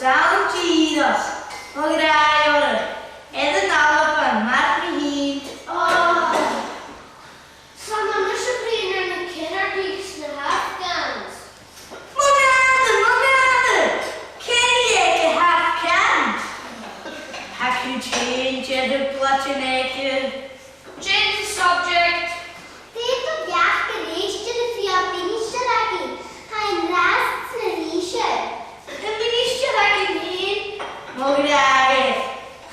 staan tiros. Og greier. Er det nalpen, maakt me hier. Oh. Sanna, maar ze brengen een kinderdieks naar Afghans. Monade. Ken je ke Afghans? Heb je change de platjeneke? Change the subject. Dit op jacht geweest de via minister aqui. Hij raast zijn riesje. Een minister heb ik niet. Maar greier.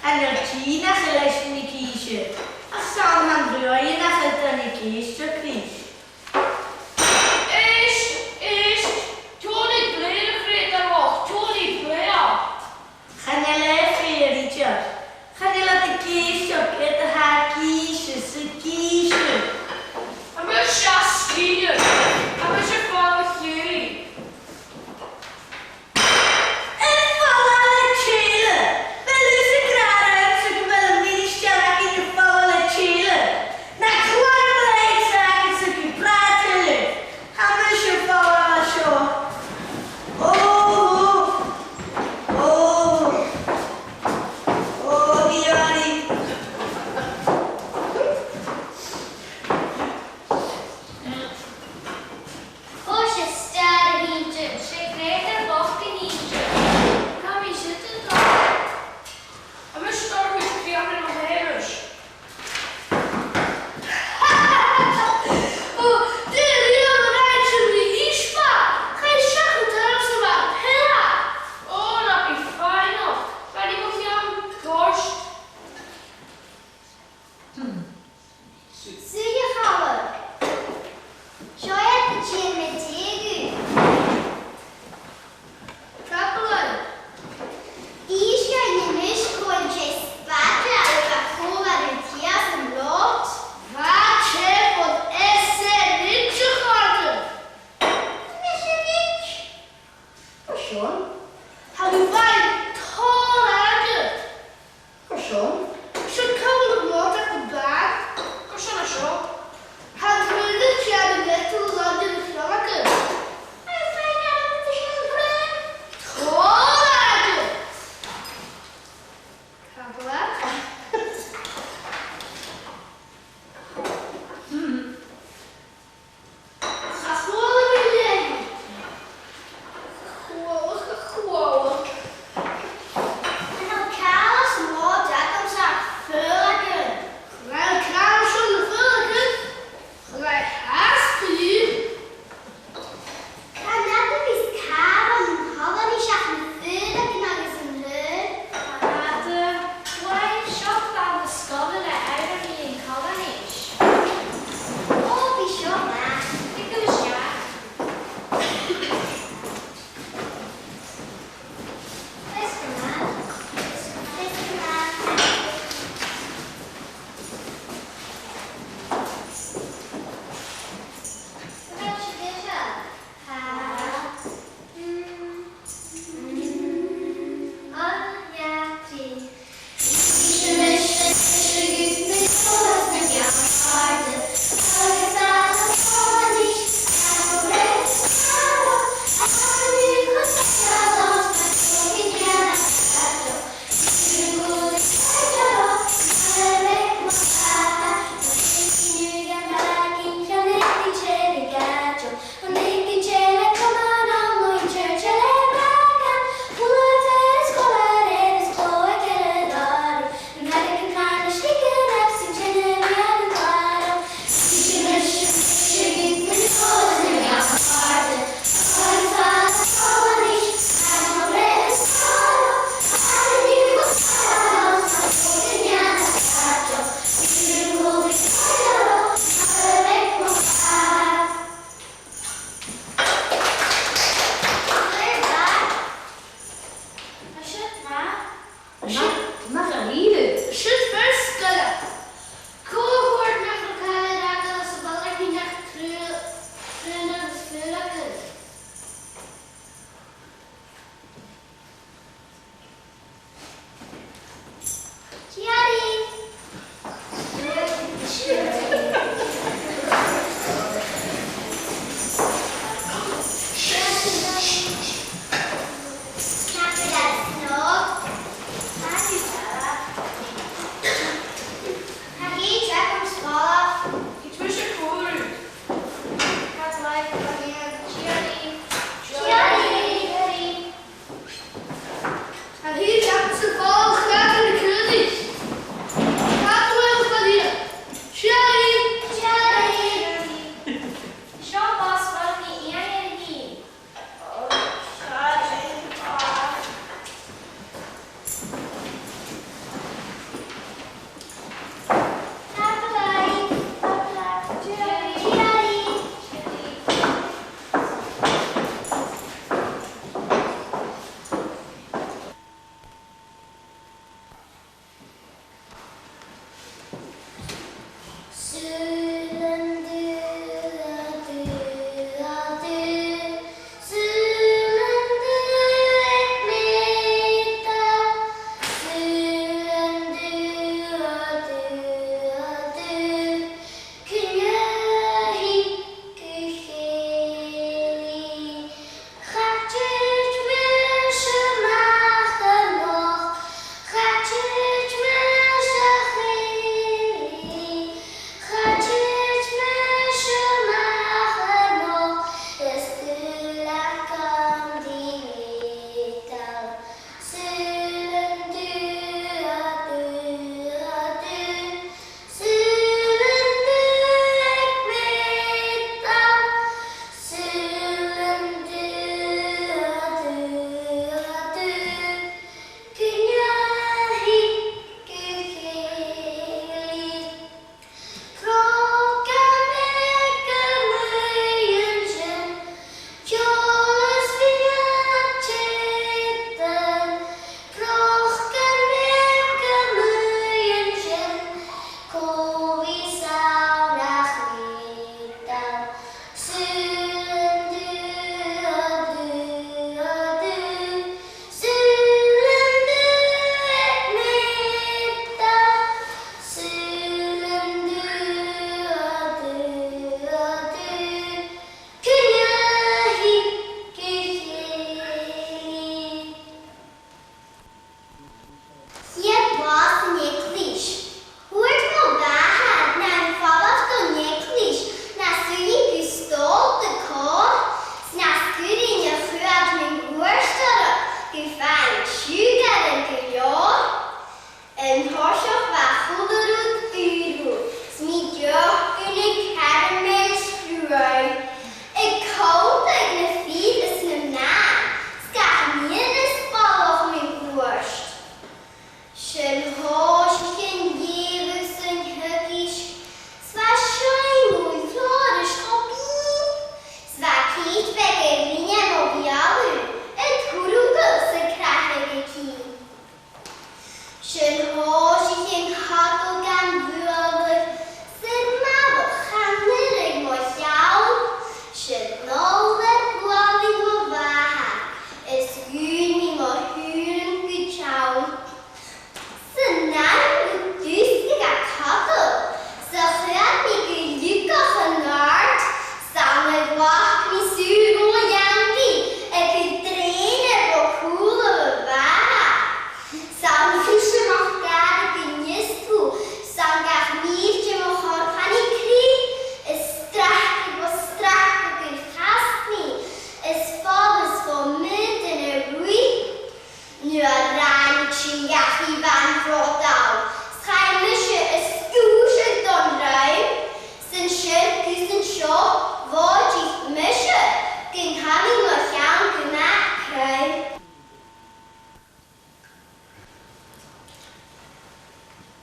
En er China gelezen in de kiesje. Als staan han draaien naar het dan de kiesje kies. Is Tony Blair vrede nog? Tony Blair. Ga je leven, Richard. Ga je laten kiezen, het haar kiezen, ze kiezen. En we schaskieren. En we zijn van jullie. En vallen chillen. Wel is het raar uit, ze wel een minister in de vallen chillen. Na kwart zaken ze kunnen praten. Gaan we je vallen zo. Diari. Hoje sterren hier, ze kregen wachten hier. Kan we zitten dan? En we staan weer via mijn hevers. Oh, dit heel rijtje wie is maar. Geen zaken terug te maken. Hela. Oh, dat is fijn nog. Maar ik moet jou dorst. Zie je gauw. Zo heb je het met tegen. Kappelen. Is je in de miskontje spatten over voor het jaar van lot? Wat heb wat essen niet gehouden? Misschien niet. Persoon? Hadden wij tol hadden. Persoon? Zo komen we nog op de baan. Kom zo naar zo. Hadden we dit jaar de net hoe lang in de vlakken. En fijn aan het schilderen. Tol hadden. Gaan we weg? Ga gewoon weer liggen. Gewoon. En dan kaas moord dat om zijn vulken. Mijn kraan zonder vulken.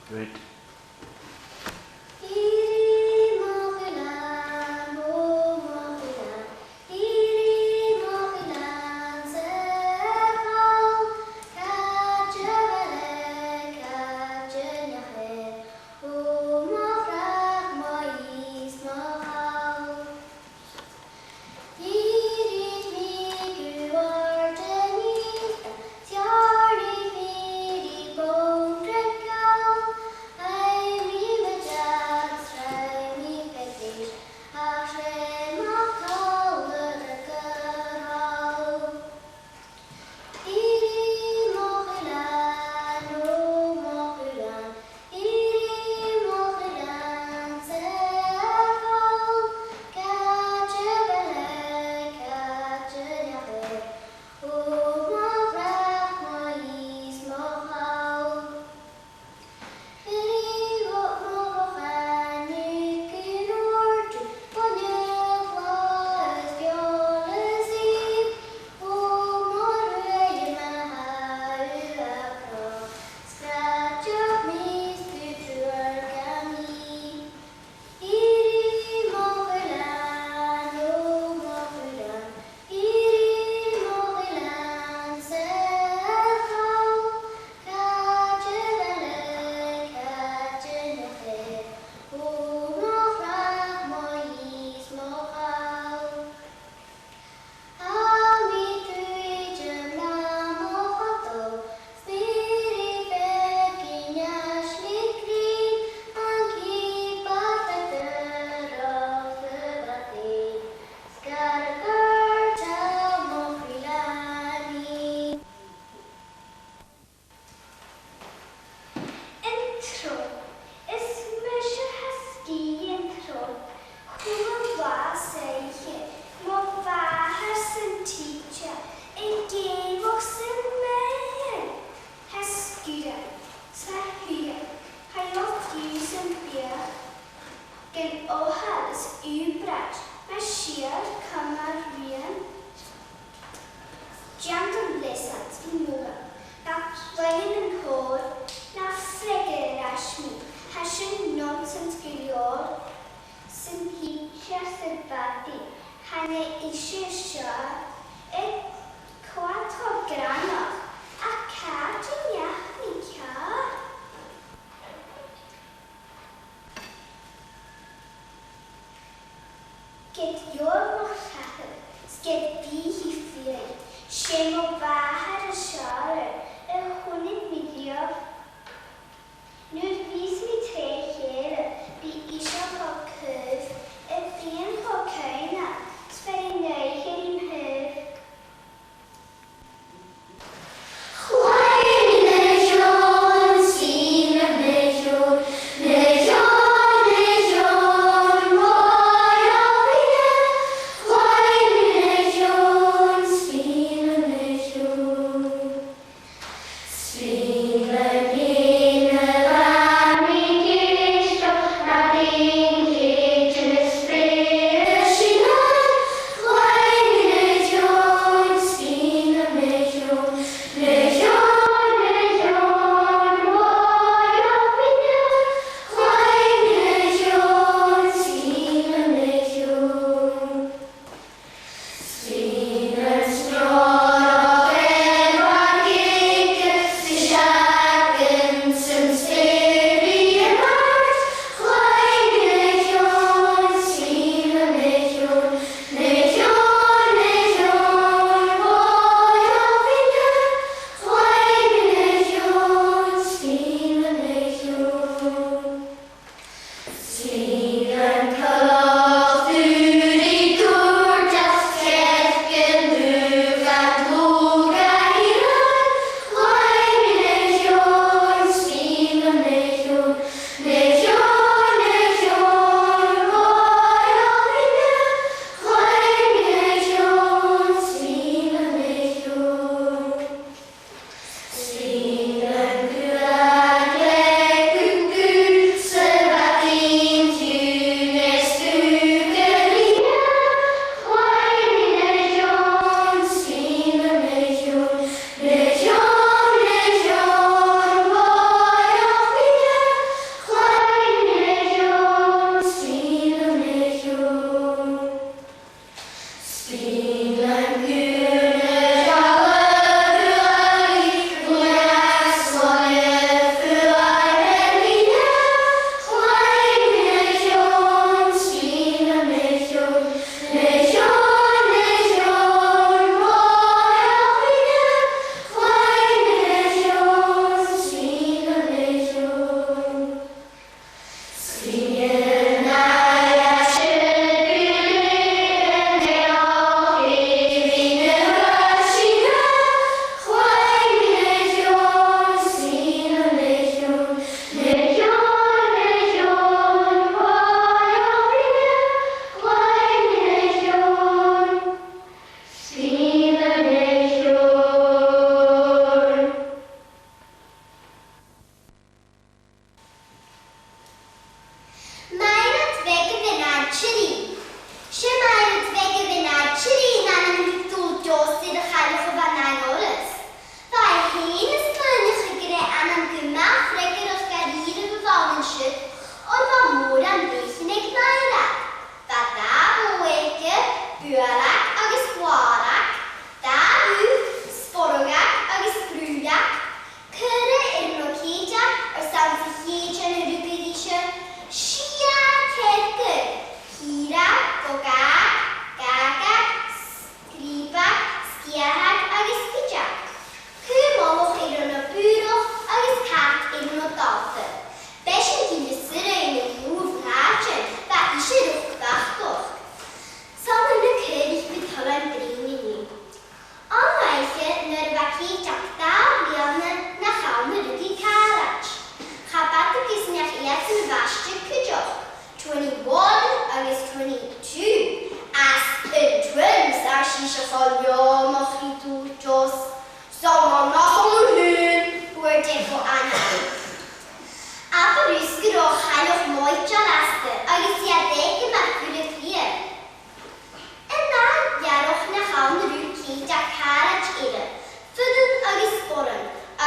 Good.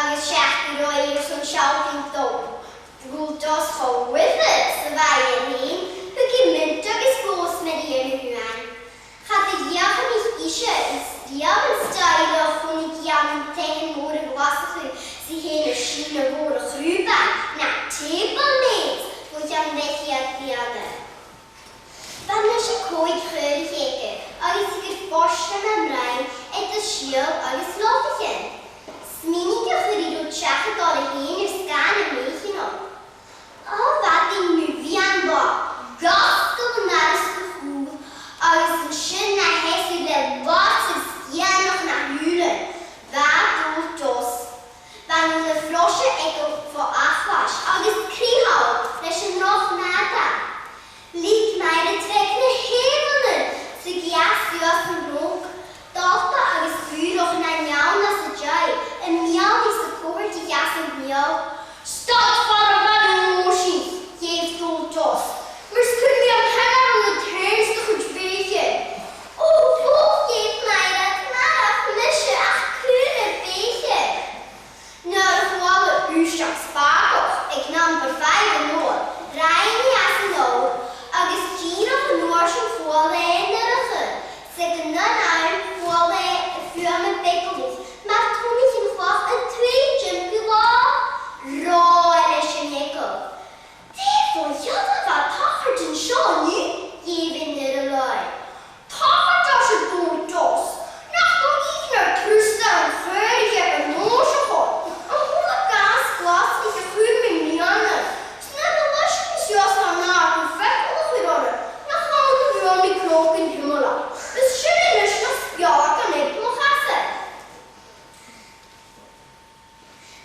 agus seaachú roiir san sealtainn dó. Bhúltas chohuithe sa bhaidhín, chuci mint agus fós med dhéanamh Cad a dheachan ishe is diaban staile chun I geanan tein mór a glasachú sa héna sína mór a chrúba na tébal méid bhúd an bheithí a diana. Ban na sé cóid chur chéige agus gur fórstan am rain ag a síal agus láfachin. Smínig a chuiridú teacha dá a héin ar scan a méichin ó. Bhadí nu bhí an bá, gastal naras go chúl agus an sin na heisú le bátas gianach na húlan, bhá dúltos. Ban le flóise ag go fá achlas agus críhall leis an roch nada. Lít meid a trec na hévalan sa giasú as an róg, dáta agus búroch na neamna sa jai, a miall is sa cóirtí gas an miall. Stop for a bad emotion, gave dúltos. Mar scuir mi am hegar an le turns do chud bhéige. Bóg gave meid a cnarach mishe ach cúna bhéige. Nuair a chhála úisteach spágach ag number 5 an nóir, raimí as an nóir, agus díreach an nóir sin fhála éanaracha, sa go nun airm fhála a fuam a beiclís, mar túnig an fách an trídjim go lá, rá leis an éicl. Therefore, jada bha tachart an seo nu, ghéibhin ar a lai. Tachart as a dúltos, nach go ígnar tústa an féirige ar an nóise chod. An húla gas glas is a chuúmin mianna. Snad a leisn sios an ná go feiclach ar orra, nach an bhuam I clóg in himala. Is sin is na spiach an éicl chasa.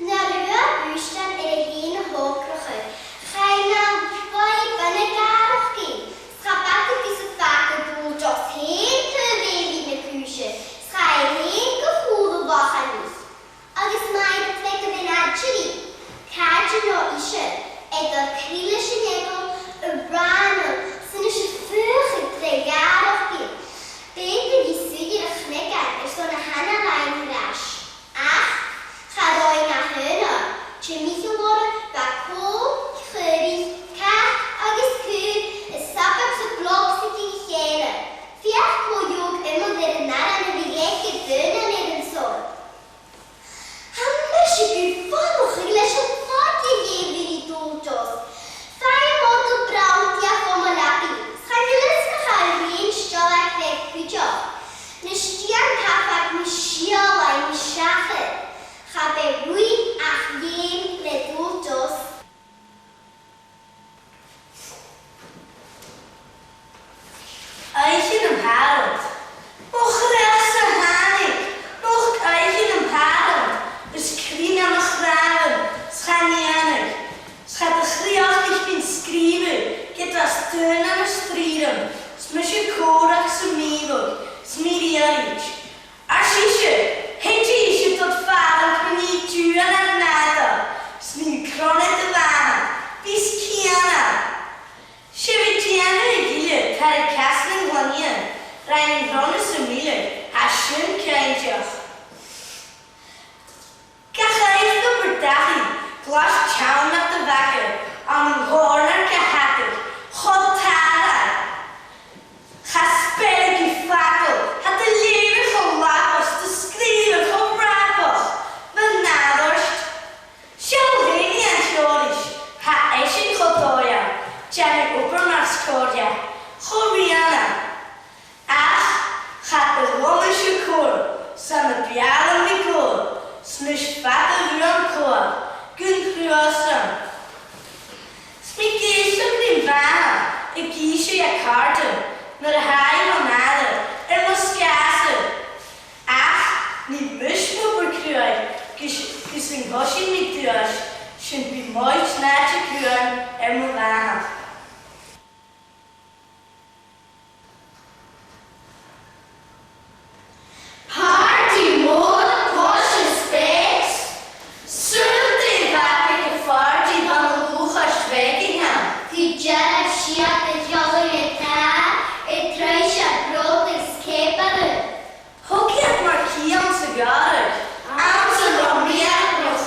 Nar a bheith bústan ar a héana hócracha, chaina bhaid banna garachcí. Schabacha gus a faca dúltos héin tu bhéhí na cúise, schai héin go chúla bachanús. Agus maid a trec a bhein adjiri, cáide nó ishe, ag a críla sin éigl a brána san is a fucha tre garachcí. Béta bhí suigir a chnegan ar son a hana lain hráis. Ach, chadói na huna, Chimichalora, Bacol, Churi, Cat, agus Cúr, is sabach sa blog sa tí chéile. Fiach cóiúg imel dir an nara na bhíéice dúna nid an sor. Hamna si gur fánoch leis an fáti héhir I dúltos. Fai model braun tiach o malapi, schagilis na chalrín stolach reg púteach. Na stian cafag na siolai na siachad. Cha be rwy ach iem le dúltos. Eichin am Harald. Moch rechts sa hanig. Moch eichin am Harald. Is krien am chraven. Schanianig. Schat a chriach ich bin skriven. Get as teun am strieren. Smisje korach sa mivog. Smiriarich. Ashische. Hetje ische tot vader kwini tuan an nada. Smin kronet de waan. Bis kiana. Shivitiana gile, kare kasling wanien. Rein rones mille. Hashin keintjach. Gachaif do berdachi. Glas chown at de wakker. Am horner gehakker. Chotara. Gaspel gefakkel. Had de leven gelapers. De skriven gebrappels. Benadorst. Sjolveni en sjorisch. Ha eishin chotoya. Janet Obermaskoria. Choriana. Ach, gaat de romische koor. Samen pialen mikor. Smish vader ruankoor. Gun gruasem. Smikisem din vana. Ik kiesje je kaarten. Naar de haai van nader. Moskasen. Ach, niet mushmoeper kruid. Kus een gosje niet thuis. Sint wie mooi snaatje kruid. Moet aan. Party mode, Porsche Specs. Zullen vaak de vaartje van de hoge zweking gaan. Die Janet Schiat is jolle gitaar, het truisje brood is kepelen. Hockey markieren sigaren. Amsterdam meer nog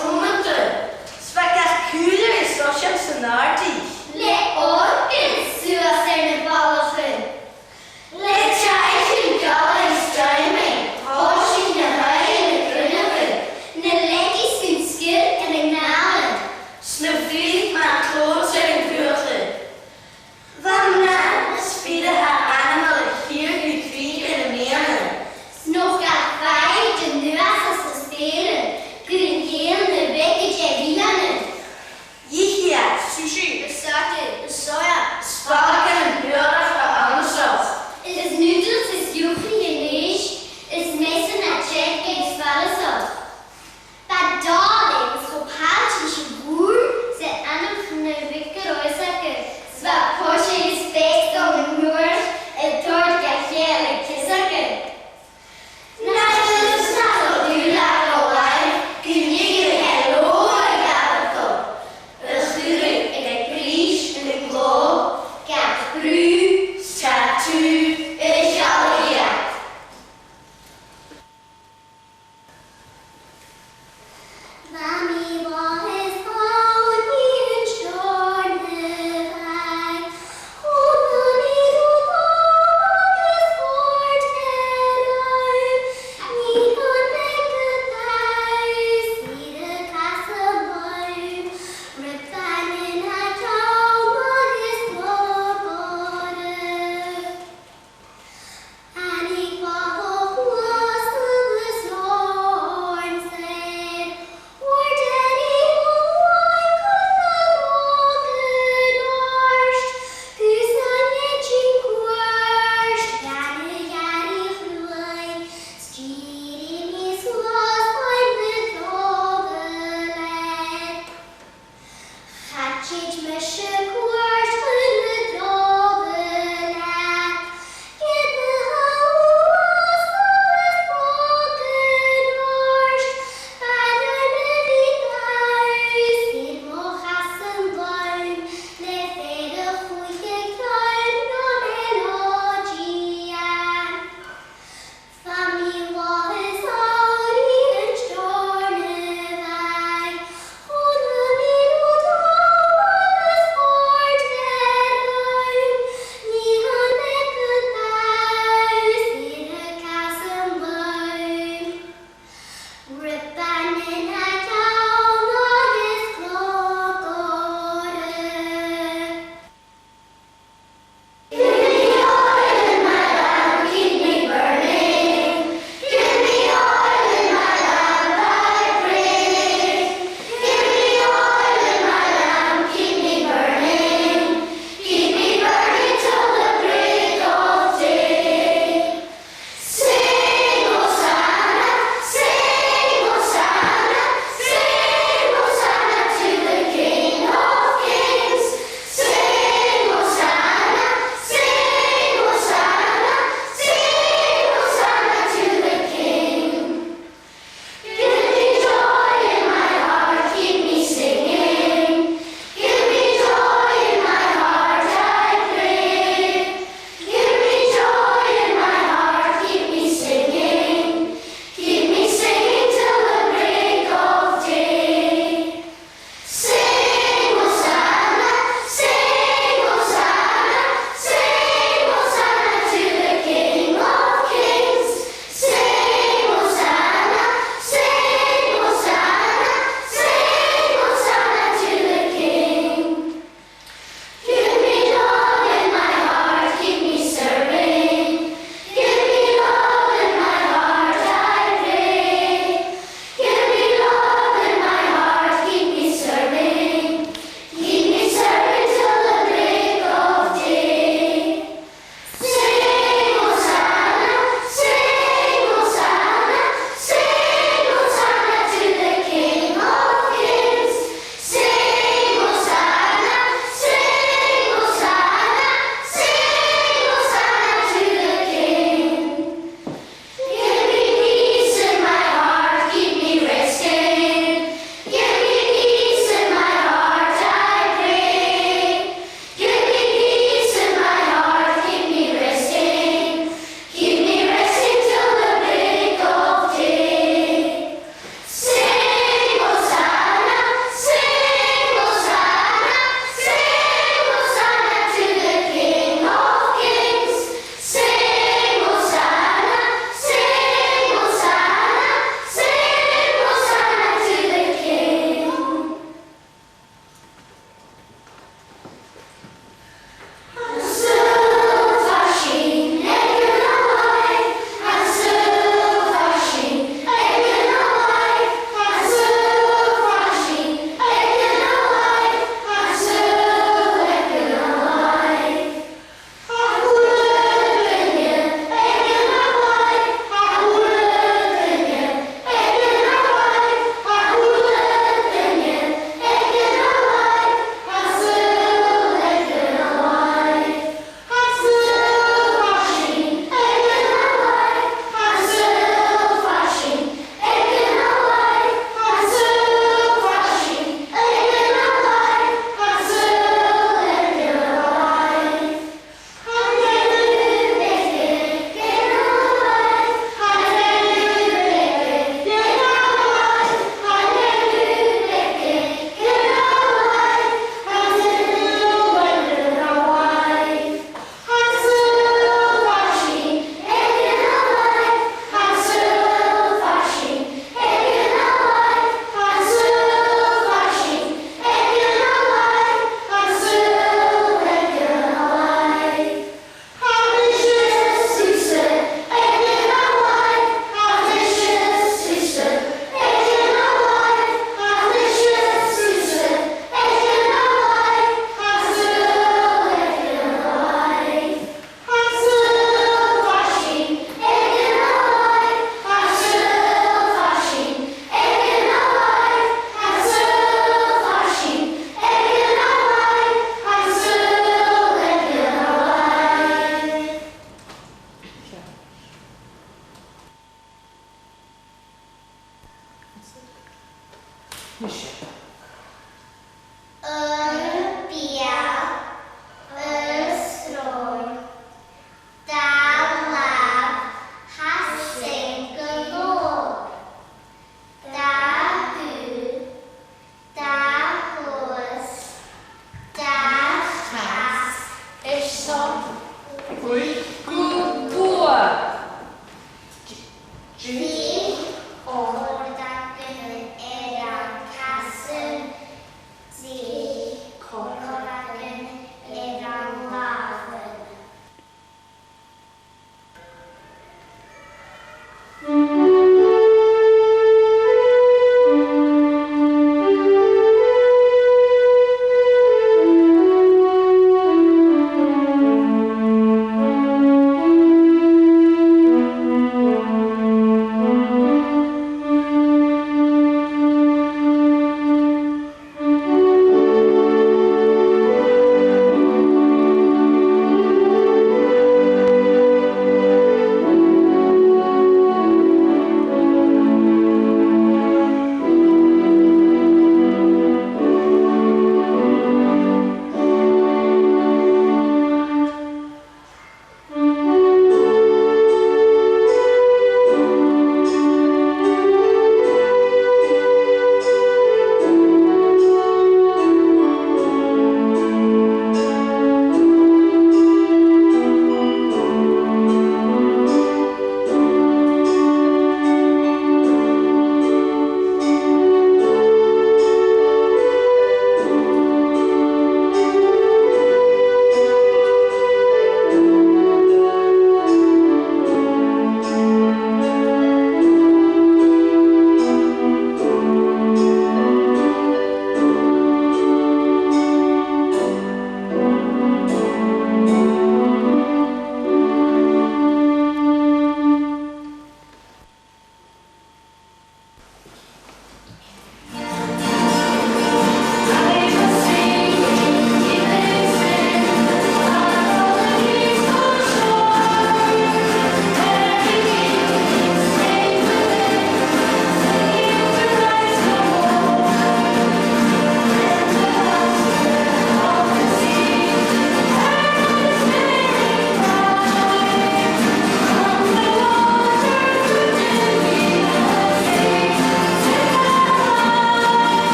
Nisce.